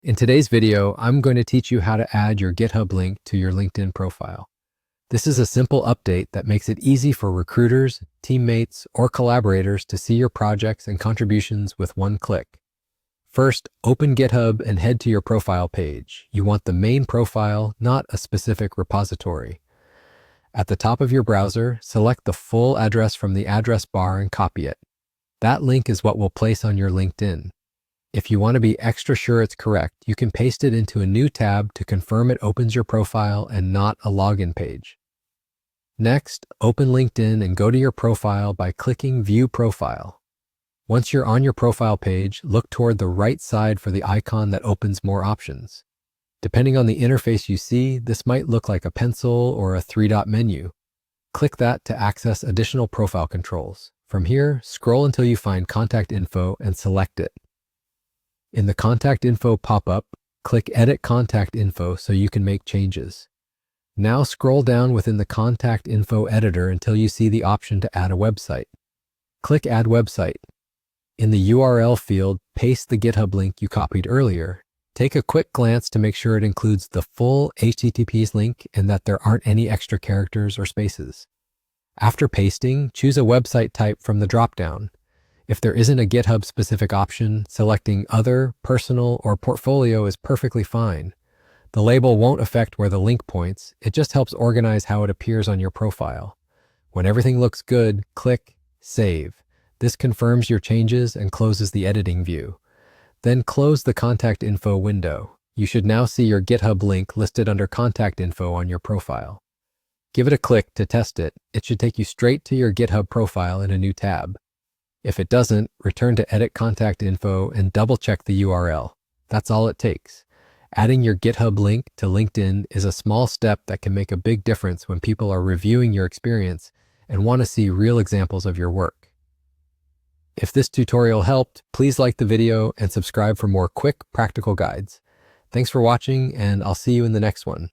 In today's video, I'm going to teach you how to add your GitHub link to your LinkedIn profile. This is a simple update that makes it easy for recruiters, teammates, or collaborators to see your projects and contributions with one click. First, open GitHub and head to your profile page. You want the main profile, not a specific repository. At the top of your browser, select the full address from the address bar and copy it. That link is what we'll place on your LinkedIn. If you want to be extra sure it's correct, you can paste it into a new tab to confirm it opens your profile and not a login page. Next, open LinkedIn and go to your profile by clicking View Profile. Once you're on your profile page, look toward the right side for the icon that opens more options. Depending on the interface you see, this might look like a pencil or a three-dot menu. Click that to access additional profile controls. From here, scroll until you find Contact Info and select it. In the Contact Info pop-up, click Edit Contact Info so you can make changes. Now scroll down within the Contact Info editor until you see the option to add a website. Click Add Website. In the URL field, paste the GitHub link you copied earlier. Take a quick glance to make sure it includes the full HTTPS link and that there aren't any extra characters or spaces. After pasting, choose a website type from the dropdown. If there isn't a GitHub-specific option, selecting Other, Personal, or Portfolio is perfectly fine. The label won't affect where the link points, it just helps organize how it appears on your profile. When everything looks good, click Save. This confirms your changes and closes the editing view. Then close the Contact Info window. You should now see your GitHub link listed under Contact Info on your profile. Give it a click to test it. It should take you straight to your GitHub profile in a new tab. If it doesn't, return to Edit Contact Info and double-check the URL. That's all it takes. Adding your GitHub link to LinkedIn is a small step that can make a big difference when people are reviewing your experience and want to see real examples of your work. If this tutorial helped, please like the video and subscribe for more quick, practical guides. Thanks for watching, and I'll see you in the next one.